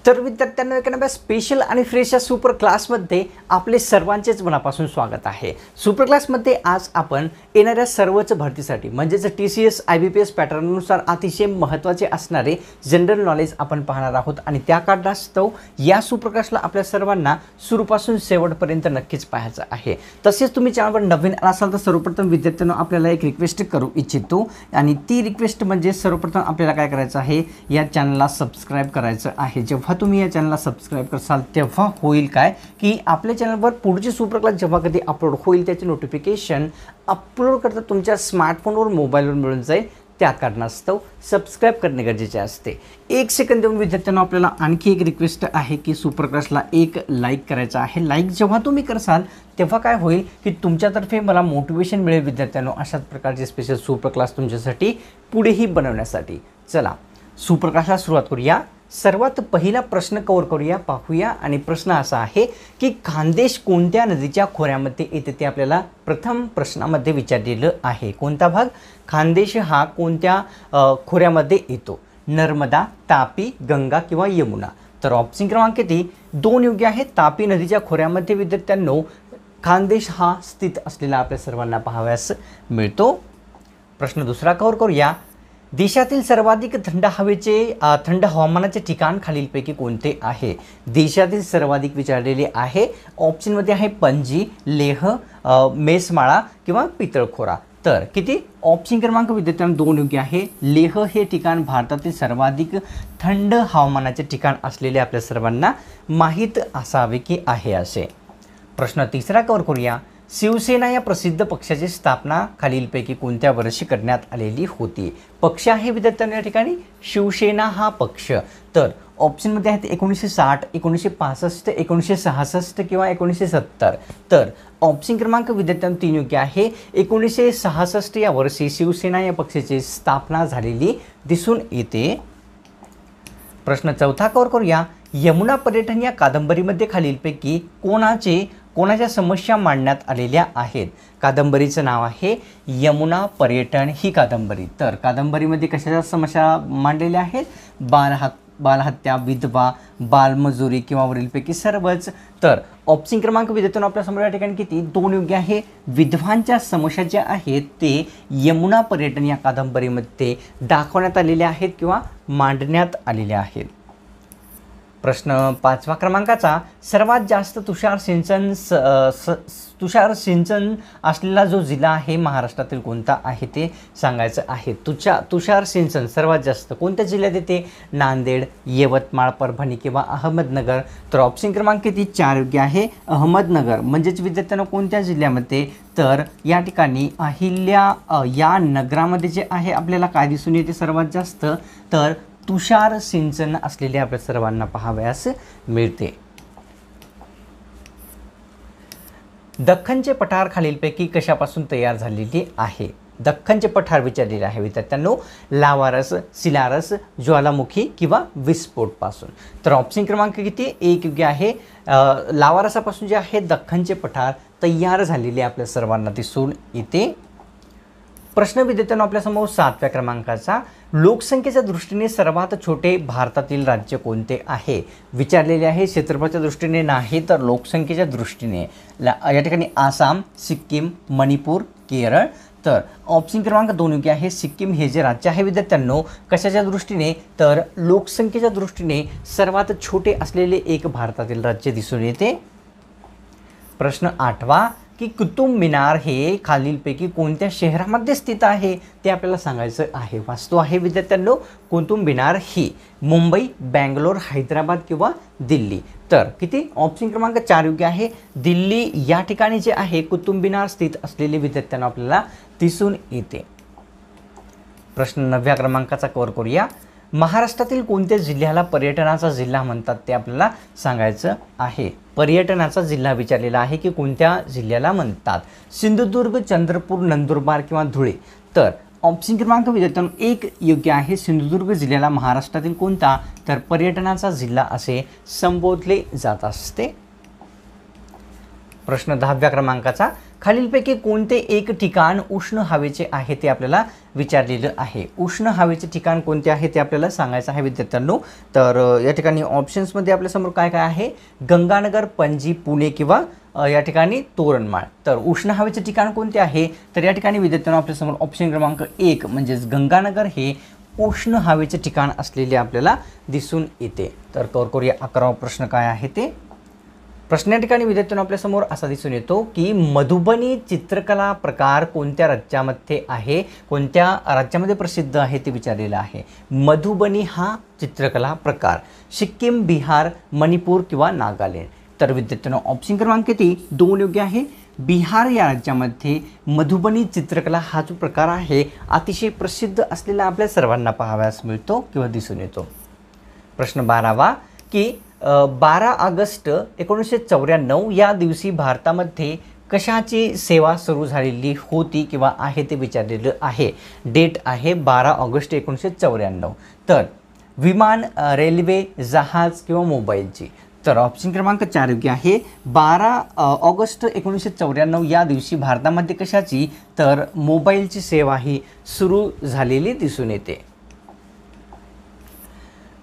तर विद्यार्थ्यांनो एका नव्या स्पेशल आणि फ्रेश या सुपर क्लासमध्ये आपले सर्वांचेच मनापासून स्वागत आहे। सुपर क्लासमध्ये आज आपण येणाऱ्या सर्वच भरतीसाठी म्हणजेच TCS IBPS पॅटर्ननुसार अतिशय महत्त्वाचे असणारे जनरल नॉलेज आपण पाहणार आहोत आणि त्या कारणास्तव या सुपर क्लासला आपल्या सर्वांना सुरूपासून शेवटपर्यंत नक्कीच पाहायचं आहे। तसेच तुम्ही चॅनलवर नवीन असाल तर सर्वप्रथम विद्यार्थ्यांनो आपल्याला एक रिक्वेस्ट करू इच्छितो आणि ती रिक्वेस्ट म्हणजे सर्वप्रथम आपल्याला काय करायचं आहे, या चॅनलला सबस्क्राइब करायचं आहे। जेव्हा तुम्ही या चॅनलला सबस्क्राइब करसाल तेव्हा होईल काय की आपल्या चॅनलवर पुढची सुपर क्लास जेव्हा कधी अपलोड होईल त्याचे नोटिफिकेशन अपलोड करता तुमच्या स्मार्टफोनवर मोबाईलवर मिळून जाईल। त्या कारणास्तव सबस्क्राइब करणे गरजेचे असते। एक सेकंद देऊन विद्यार्थ्यांनो आपल्याला आणखी एक रिक्वेस्ट आहे की सुपर क्लासला एक लाईक करायचा आहे। लाईक जेव्हा तुम्ही करसाल तेव्हा काय होईल की तुमच्यातर्फे मला मोटिवेशन मिळेल विद्यार्थ्यांनो अशाच प्रकारचे स्पेशल सुपर क्लास तुमच्यासाठी पुढेही बनवण्यासाठी। चला सुपर क्लासला सुरुवात करूया। सर्वात पहिला प्रश्न कव्हर करूया, पाहूया आणि प्रश्न असा आहे की खानदेश कोणत्या नदीच्या खोऱ्यामध्ये येते ते आपल्याला प्रथम प्रश्नामध्ये विचारलेलं आहे। कोणता भाग? खानदेश हा कोणत्या खोऱ्यामध्ये येतो? नर्मदा, तापी, गंगा किंवा यमुना? तर ऑप्शन क्रमांक किती? 2 योग्य आहे। तापी नदीच्या खोऱ्यामध्ये विद्यार्थ्यांनो खानदेश हा स्थित असलेला आपल्या सर्वांना पाहावयास मिळतो। प्रश्न दुसरा कव्हर करूया। देशातील सर्वाधिक थंड हवामानाचे ठिकाण खालीलपैकी कोणते आहे? देशातील सर्वाधिक विचारलेले आहे। ऑप्शनमध्ये आहे पणजी, लेह, मेसमाळा किंवा पितळखोरा। तर किती? ऑप्शन क्रमांक विद्यार्थ्यांना 2 योग्य आहे। लेह हे ठिकाण भारतातील सर्वाधिक थंड हवामानाचे ठिकाण असलेले आपल्या सर्वांना माहीत असावे की आहे असे। प्रश्न तिसरा कव्हर करूया। शिवसेना या प्रसिद्ध पक्षाची स्थापना खालीलपैकी कोणत्या वर्षी करण्यात आलेली होती? पक्ष आहे विद्यार्थ्यांना या ठिकाणी शिवसेना हा पक्ष। तर ऑप्शनमध्ये आहेत 1960, 1965, 1966 किंवा 1970। तर ऑप्शन क्रमांक विद्यार्थ्यांना 3 योग्य आहे। 1966 या वर्षी शिवसेना या पक्षाची स्थापना झालेली दिसून येते। प्रश्न चौथा कव्हर करूया। यमुना पर्यटन या कादंबरीमध्ये खालीलपैकी कोणाच्या समस्या मांडण्यात आलेल्या आहेत? कादंबरीचं नाव आहे यमुना पर्यटन ही कादंबरी। तर कादंबरीमध्ये कशाच्या समस्या मांडलेल्या आहेत? बालहत्या, विधवा, बालमजुरी किंवा वरीलपैकी सर्वच। तर ऑप्शन क्रमांक विद्यार्थ्यांनो आपल्या समोर या ठिकाणी किती? 2 योग्य आहे। विधवांच्या समस्या ज्या आहेत ते यमुना पर्यटन या कादंबरीमध्ये दाखवण्यात आलेल्या आहेत किंवा मांडण्यात आलेल्या आहेत। प्रश्न 5व्या क्रमांकाचा सर्वात जास्त तुषार सिंचन असलेला जो जिल्हा आहे महाराष्ट्रातील कोणता आहे ते सांगायचं आहे। तुषार सिंचन सर्वात जास्त कोणत्या जिल्ह्यात येते? नांदेड, यवतमाळ, परभणी किंवा अहमदनगर? तर ऑप्शन क्रमांक किती? 4 योग्य आहे। अहमदनगर म्हणजेच विद्यार्थ्यांना कोणत्या जिल्ह्यामध्ये? तर या ठिकाणी अहिल्या या नगरामध्ये जे आहे आपल्याला काय दिसून येते सर्वात जास्त? तर तुषार सिंचन असलेले आपल्या सर्वांना पाहावयास मिळते। दख्खनचे पठार खालीलपैकी कशापासून तयार झालेले आहे? दख्खनचे पठार विचारलेले आहे विद्यार्थ्यांनो लावारस, शिलारस, ज्वालामुखी किंवा विस्फोटपासून। तर ऑप्शन क्रमांक किती? 1 योग्य आहे। लावारसापासून जे आहे दख्खनचे पठार तयार झालेले आपल्या सर्वांना दिसून येते। प्रश्न विद्यार्थ्यांनो आपल्यासमोर 7व्या क्रमांकाचा लोकसंख्येच्या दृष्टीने सर्वात छोटे भारतातील राज्य कोणते आहे? विचारलेले आहे। क्षेत्रफळाच्या दृष्टीने नाही तर लोकसंख्येच्या दृष्टीने। या ठिकाणी आसाम, सिक्कीम, मणिपूर, केरळ? तर ऑप्शन क्रमांक 2 योग्य आहे। सिक्कीम हे जे राज्य आहे विद्यार्थ्यांनो कशाच्या दृष्टीने? तर लोकसंख्येच्या दृष्टीने सर्वात छोटे असलेले एक भारतातील राज्य दिसून येते। प्रश्न 8वा की कुतुब मिनार हे खालीलपैकी कोणत्या शहरामध्ये स्थित आहे ते आपल्याला सांगायचं आहे। वास्तू आहे विद्यार्थ्यांनो कुतुब मिनार ही मुंबई, बँगलोर, हैदराबाद किंवा दिल्ली? तर किती? ऑप्शन क्रमांक 4 योग्य आहे। दिल्ली या ठिकाणी जे आहे कुतुब मिनार स्थित असलेले विद्यार्थ्यांना आपल्याला दिसून येते। प्रश्न 9व्या क्रमांकाचा कव्हर करूया। महाराष्ट्रातील कोणत्या जिल्ह्याला पर्यटनाचा जिल्हा म्हणतात ते आपल्याला सांगायचं आहे। पर्यटनाचा जिल्हा विचारलेला आहे की कोणत्या जिल्ह्याला म्हणतात? सिंधुदुर्ग, चंद्रपूर, नंदुरबार किंवा धुळे? तर ऑप्शन क्रमांक विद्यार्थ्यांनो 1 योग्य आहे। सिंधुदुर्ग जिल्ह्याला महाराष्ट्रातील कोणता? तर पर्यटनाचा जिल्हा असे संबोधले जात असते। प्रश्न 10व्या क्रमांकाचा, खालीलपैकी कोणते एक ठिकाण उष्ण हवेचे आहे ते आपल्याला विचारलेलं आहे. उष्ण हवेचे ठिकाण कोणते आहे ते आपल्याला सांगायचं आहे विद्यार्थ्यांनो. तर या ठिकाणी ऑप्शन्समध्ये आपल्यासमोर काय काय आहे, गंगानगर, पणजी, पुणे किंवा या ठिकाणी तोरणमाळ. तर उष्ण हवेचे ठिकाण कोणते आहे, तर या ठिकाणी विद्यार्थ्यांनो आपल्यासमोर ऑप्शन क्रमांक 1 म्हणजेच गंगानगर हे उष्ण हवेचे ठिकाण असलेले आपल्याला दिसून येते. तर कवर करूया 11वा प्रश्न काय आहे ते. प्रश्न या ठिकाणी विद्यार्थ्यांनो आपल्यासमोर असा दिसून येतो की मधुबनी चित्रकला प्रकार कोणत्या राज्यामध्ये आहे, कोणत्या राज्यामध्ये प्रसिद्ध आहे ते विचारलेलं आहे. मधुबनी हा चित्रकला प्रकार सिक्कीम, बिहार, मणिपूर किंवा नागालँड. तर विद्यार्थ्यांनो ऑप्शन क्रमांक 2 योग्य आहे. बिहार या राज्यामध्ये मधुबनी चित्रकला हा जो प्रकार आहे अतिशय प्रसिद्ध असलेला आपल्या सर्वांना पाहावयास मिळतो किंवा दिसून येतो. प्रश्न 12वा की 12 ऑगस्ट 1994 या दिवशी भारतामध्ये कशाची सेवा सुरू झालेली होती किंवा आहे ते विचारलेलं आहे. डेट आहे 12 ऑगस्ट 1994. तर विमान, रेल्वे, जहाज किंवा मोबाईलची. तर ऑप्शन क्रमांक 4 योग्य आहे. 12 ऑगस्ट 1994 या दिवशी भारतामध्ये कशाची, तर मोबाईलची सेवा ही सुरू झालेली दिसून येते.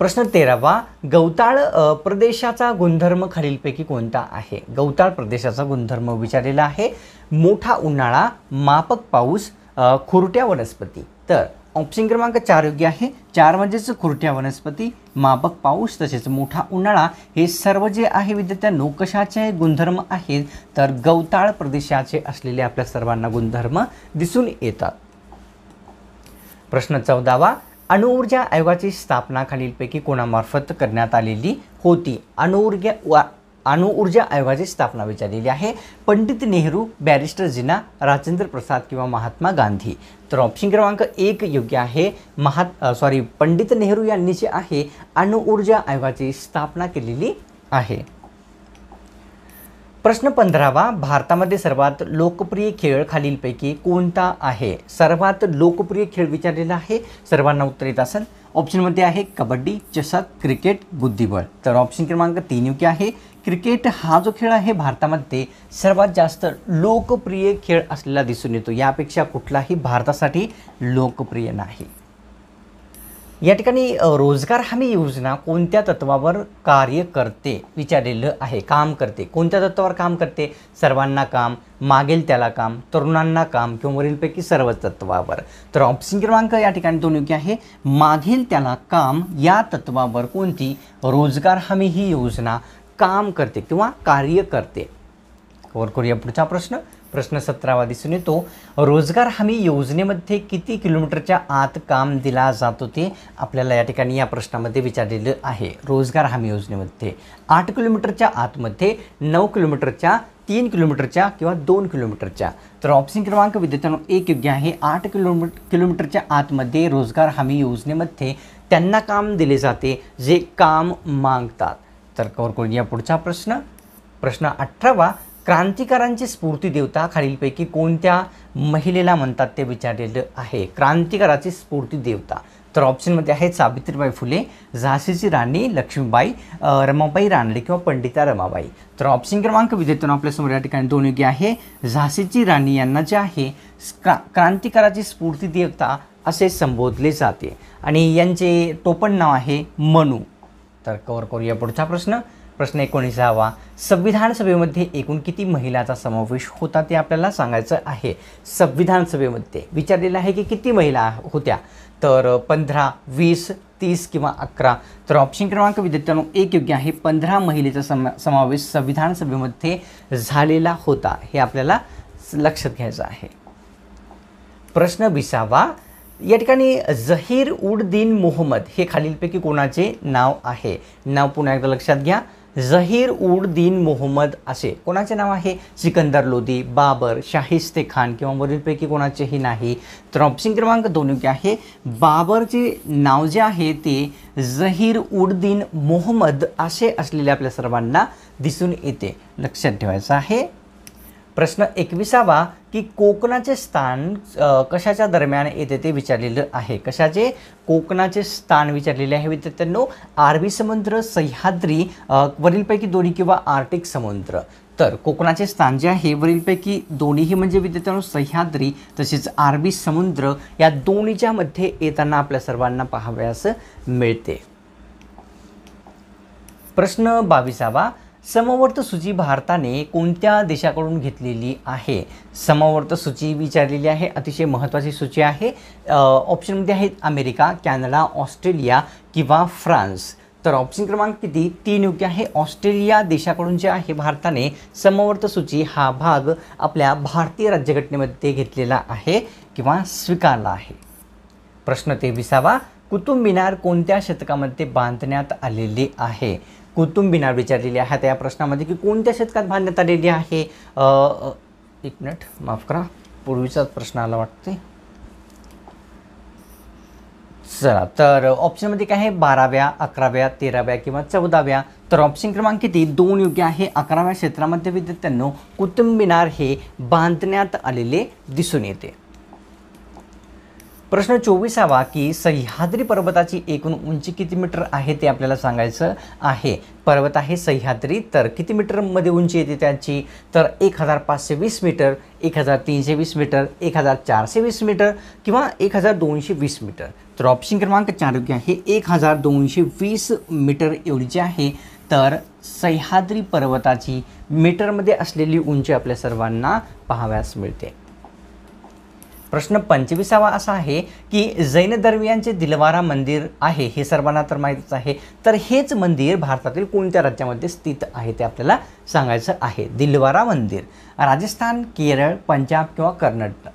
प्रश्न 13वा, गवताळ प्रदेशाचा गुणधर्म खालीलपैकी कोणता आहे. गवताळ प्रदेशाचा गुणधर्म विचारलेला आहे. मोठा उन्हाळा, माफक पाऊस, खुरट्या वनस्पती. तर ऑप्शन क्रमांक 4 योग्य आहे. 4 म्हणजेच खुरट्या वनस्पती, माफक पाऊस तसेच मोठा उन्हाळा हे सर्व जे आहे विद्यार्थ्यांनो कशाचे गुणधर्म आहेत, तर गवताळ प्रदेशाचे असलेले आपल्या सर्वांना गुणधर्म दिसून येतात. प्रश्न 14वा, अणुऊर्जा आयोगाची स्थापना खालीलपैकी कोणामार्फत करण्यात आलेली होती. अणुऊर्जा आयोगाची स्थापना विचारलेली आहे. पंडित नेहरू, बॅरिस्टर जिना, राजेंद्र प्रसाद किंवा महात्मा गांधी. तर ऑप्शन क्रमांक 1 योग्य आहे. पंडित नेहरू यांनी जे आहे अणुऊर्जा आयोगाची स्थापना केलेली आहे. प्रश्न 15वा, भारतामध्ये सर्वात लोकप्रिय खेळ खालीलपैकी कोणता आहे. सर्वात लोकप्रिय खेळ विचारलेला आहे. सर्वांना उत्तर येत असेल. ऑप्शनमध्ये आहे कबड्डी, चषक, क्रिकेट, बुद्धिबळ. तर ऑप्शन क्रमांक 3 योग्य आहे. क्रिकेट हा जो खेळ आहे भारतामध्ये सर्वात जास्त लोकप्रिय खेळ असलेला दिसून येतो. यापेक्षा कुठलाही भारतासाठी लोकप्रिय नाही. या ठिकाणी रोजगार हमी योजना कोणत्या तत्वावर कार्य करते विचारलेलं आहे. काम करते, कोणत्या तत्वावर काम करते. सर्वांना काम, मागेल त्याला काम, तरुणांना काम किंवा वरीलपैकी सर्व तत्वावर. तर ऑप्शन क्रमांक या ठिकाणी 2 योग्य आहे. मागेल त्याला काम या तत्वावर कोणती रोजगार हमी ही योजना काम करते किंवा कार्य करते. कवर करूया पुढचा प्रश्न. प्रश्न 17वा दिसून येतो. रोजगार हमी योजनेमध्ये किती किलोमीटरच्या आत काम दिला जातो ते आपल्याला या ठिकाणी या प्रश्नामध्ये विचारलेलं आहे. रोजगार हमी योजनेमध्ये 8 किलोमीटरच्या आतमध्ये, 9 किलोमीटरच्या, 3 किलोमीटरच्या किंवा 2 किलोमीटरच्या. तर ऑप्शन क्रमांक विद्यार्थ्यांनो 1 योग्य आहे. 8 किलोमीटरच्या आतमध्ये रोजगार हमी योजनेमध्ये त्यांना काम दिले जाते जे काम मागतात. तर कवर करूया पुढचा प्रश्न. प्रश्न 18वा, क्रांतिकारांची स्फूर्ती देवता खालीलपैकी कोणत्या महिलेला म्हणतात ते विचारलेलं आहे. क्रांतिकाराची स्फूर्ती देवता. तर ऑप्शनमध्ये आहेत सावित्रीबाई फुले, झाशीची राणी लक्ष्मीबाई, रमाबाई रानडे किंवा पंडिता रमाबाई. तर ऑप्शन क्रमांक विद्यार्थ्यांनो आपल्यासमोर या ठिकाणी 2 योग्य आहे. झाशीची राणी यांना जे आहे क्रांतिकाराची स्फूर्ती देवता असे संबोधले जाते आणि यांचे टोपण नाव आहे मनू. तर कवर करूया पुढचा प्रश्न. प्रश्न 19वा, संविधान सभेमध्ये एकूण किती महिलांचा समावेश होता ते आपल्याला सांगायचं आहे. संविधान सभेमध्ये विचारलेलं आहे की किती महिला होत्या. तर 15, 20, 30 किंवा 11. तर ऑप्शन क्रमांक विद्यार्थ्यांनो 1 योग्य आहे. 15 महिलेचा समावेश संविधान सभेमध्ये झालेला होता. हे आपल्याला लक्षात घ्यायचं आहे. प्रश्न 20वा, या ठिकाणी झहीर उड दीन मोहम्मद हे खालीलपैकी कोणाचे नाव आहे. नाव पुन्हा एकदा लक्षात घ्या. झहीर उड दीन मोहम्मद असे कोणाचे नाव आहे. सिकंदर लोदी, बाबर, शाहिस्ते खान किंवा वरीलपैकी कोणाचेही नाही. तर ऑप्शन क्रमांक 2 योग्य आहे. बाबरचे नाव जे आहे ते झहीर उड दीन मोहम्मद असे असलेले आपल्या सर्वांना दिसून येते. लक्षात ठेवायचं आहे. प्रश्न 21वा की कोकणाचे स्थान कशाच्या दरम्यान येते ते विचारलेलं आहे. कशाचे? कोकणाचे स्थान विचारलेले आहे विद्यार्थ्यांनो. अरबी समुद्र, सह्याद्री, वरीलपैकी दोन्ही किंवा आर्क्टिक समुद्र. तर कोकणाचे स्थान जे आहे वरीलपैकी दोन्हीही म्हणजे विद्यार्थ्यांनो सह्याद्री तसेच अरबी समुद्र या दोन्हीच्या मध्ये येताना आपल्या सर्वांना पाहावयास मिळते. प्रश्न 22वा समवर्त सूची भारताने कोणत्या देशाकडून घेतलेली आहे? समवर्त सूची विचारलेली आहे. अतिशय महत्त्वाची सूची आहे. ऑप्शनमध्ये आहेत अमेरिका, कॅनडा, ऑस्ट्रेलिया किंवा फ्रान्स. तर ऑप्शन क्रमांक किती? 3 योग्य आहे. ऑस्ट्रेलिया देशाकडून जे आहे भारताने समवर्त सूची हा भाग आपल्या भारतीय राज्यघटनेमध्ये घेतलेला आहे किंवा स्वीकारला आहे. प्रश्न 23वा कुतुब मिनार कोणत्या शतकामध्ये बांधण्यात आलेली आहे? कुतुब मिनार विचारलेली आहे त्या प्रश्नामध्ये की कोणत्या शतकात बांधण्यात आलेली आहे. एक मिनिट माफ करा, पूर्वीचाच प्रश्न आला वाटते. चला, तर ऑप्शनमध्ये काय आहे? 12व्या, 11व्या, 13व्या किंवा 14व्या. तर ऑप्शन क्रमांक किती? 2 योग्य आहे. 11व्या क्षेत्रामध्ये विद्यार्थ्यांनो कुतुब मिनार हे बांधण्यात आलेले दिसून येते. प्रश्न 24वा की सह्याद्री पर्वताची एकूण उंची किती मीटर आहे ते आपल्याला सांगायचं आहे. पर्वत आहे सह्याद्री, तर किती मीटरमध्ये उंची येते त्याची? तर 1520 मीटर, 1320 मीटर, 1420 मीटर किंवा 1220 मीटर. तर ऑप्शन क्रमांक 4 योग्य आहे. 1220 मीटर एवढी जी आहे तर सह्याद्री पर्वताची मीटरमध्ये असलेली उंची आपल्या सर्वांना पाहावयास मिळते. प्रश्न 25वा असा आहे की जैन धर्मियांचे दिलवारा मंदिर आहे हे सर्वांना तर माहीतच आहे. तर हेच मंदिर भारतातील कोणत्या राज्यामध्ये स्थित आहे ते आपल्याला सांगायचं आहे. दिलवारा मंदिर राजस्थान, केरळ, पंजाब किंवा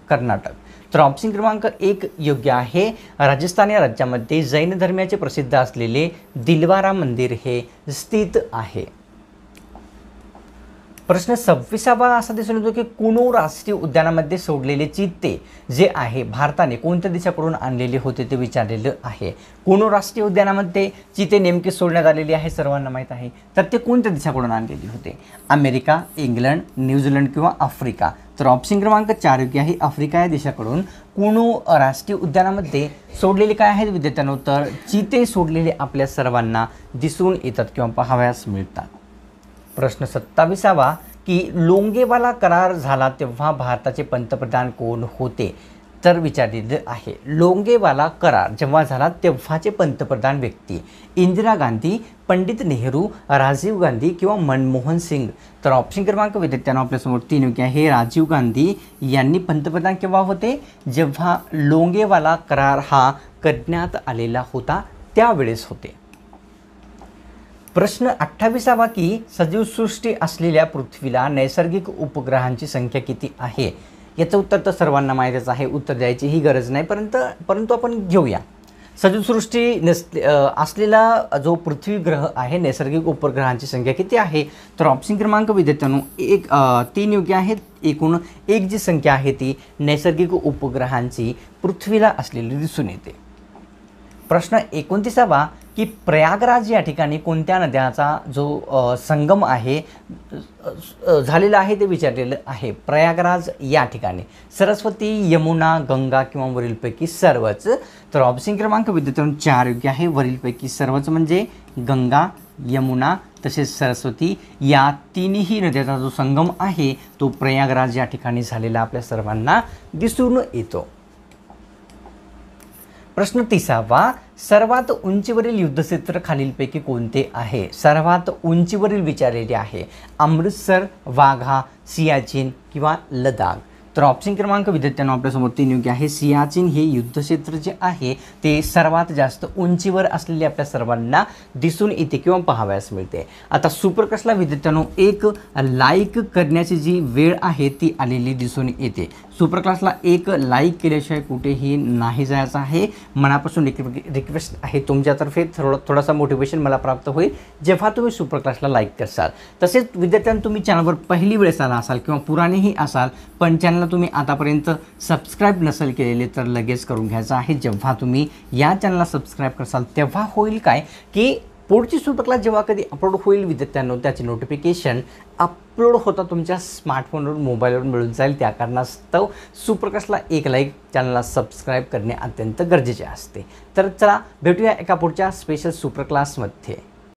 कर्नाटक. तर ऑप्शन क्रमांक 1 योग्य आहे. राजस्थान या राज्यामध्ये जैन धर्मियाचे प्रसिद्ध असलेले दिलवारा मंदिर हे स्थित आहे. प्रश्न 26वा असा दिसून येतो की कुनो राष्ट्रीय उद्यानामध्ये सोडलेले चित्ते जे आहे भारताने कोणत्या देशाकडून आणलेले होते ते विचारलेलं आहे. कुनो राष्ट्रीय उद्यानामध्ये चित्ते नेमके सोडण्यात आलेले आहे सर्वांना माहीत आहे. तर ते कोणत्या देशाकडून आणलेले होते? अमेरिका, इंग्लंड, न्यूझीलंड किंवा आफ्रिका. तर ऑप्शन क्रमांक 4 योग्य आहे. आफ्रिका या देशाकडून कुनो राष्ट्रीय उद्यानामध्ये सोडलेले काय आहेत विद्यार्थ्यांनो? तर चित्ते सोडलेले आपल्या सर्वांना दिसून येतात किंवा पाहावयास मिळतात. प्रश्न 27वा की लोंगेवाला करार झाला तेव्हा भारताचे पंतप्रधान कोण होते? तर विचारलेलं आहे. लोंगेवाला करार जेव्हा झाला तेव्हाचे पंतप्रधान व्यक्ती इंदिरा गांधी, पंडित नेहरू, राजीव गांधी किंवा मनमोहन सिंग. तर ऑप्शन क्रमांक विद्यार्थ्यांना आपल्यासमोर 3 योग्य आहे. राजीव गांधी यांनी पंतप्रधान केव्हा होते? जेव्हा लोंगेवाला करार हा करण्यात आलेला होता त्यावेळेस होते. प्रश्न 28वा की सजीवसृष्टी असलेल्या पृथ्वीला नैसर्गिक उपग्रहांची संख्या किती आहे? याचं उत्तर तर सर्वांना माहीतच आहे. उत्तर द्यायची ही गरज नाही, परंतु आपण घेऊया. सजीवसृष्टी असलेला जो पृथ्वी ग्रह आहे नैसर्गिक उपग्रहांची संख्या किती आहे? तर ऑप्शन क्रमांक विद्यार्थ्यांनो 3 योग्य आहेत. एकूण 1 जी संख्या आहे ती नैसर्गिक उपग्रहांची पृथ्वीला असलेली दिसून येते. प्रश्न 29वा की प्रयागराज या ठिकाणी कोणत्या नद्याचा जो संगम आहे झालेला आहे ते विचारलेलं आहे. प्रयागराज या ठिकाणी सरस्वती, यमुना, गंगा किंवा वरीलपैकी सर्वच. तर ऑप्शन क्रमांक विद्यार्थ्यांनो 4 योग्य आहे. वरीलपैकी सर्वच म्हणजे गंगा, यमुना तसेच सरस्वती या तिन्ही नद्याचा जो संगम आहे तो प्रयागराज या ठिकाणी झालेला आपल्या सर्वांना दिसून येतो. प्रश्न 30वा सर्वात उंचीवरील युद्धक्षेत्र खालीलपैकी कोणते आहे? सर्वात उंचीवरील विचारलेले आहे. अमृतसर, वाघा, सियाचीन किंवा लडाख. तर ऑप्शन क्रमांक विद्यार्थ्यांना आपल्यासमोर 3 योग्य आहे. सियाचीन हे युद्धक्षेत्र जे आहे ते सर्वात जास्त उंचीवर असलेले आपल्या सर्वांना दिसून येते किंवा पाहावयास मिळते. आता सुपर क्लासला विद्यार्थ्यांनो एक लाईक करण्याची जी वेळ आहे ती आलेली दिसून येते. सुपर क्लासला एक लाईक केल्याशिवाय कुठेही नाही जायचं आहे. मनापासून रिक्वेस्ट आहे तुमच्यातर्फे. थोडासा मोटिवेशन मला प्राप्त होईल जेव्हा तुम्ही सुपर क्लासला लाईक करसाल. तसेच विद्यार्थ्यांनो तुम्ही चॅनलवर पहिली वेळेस आला असाल किंवा पुराणेही असाल पण चॅनल तुम्ही आतापर्यंत सबस्क्राईब नसेल केलेले तर लगेच करून घ्यायचं आहे. जेव्हा तुम्ही या चॅनलला सबस्क्राईब करसाल तेव्हा होईल काय की पुढची सुपर क्लास जेव्हा कधी अपलोड होईल विद्यार्थ्यांनो, त्याचे नोटिफिकेशन अपलोड होता तुमच्या स्मार्टफोनवर, मोबाईलवर मिळून जाईल. त्या कारणास्तव सुपर क्लासला एक लाईक, चॅनलला सबस्क्राईब करणे अत्यंत गरजेचे असते. तर चला भेटूया एका पुढच्या स्पेशल सुपर क्लासमध्ये.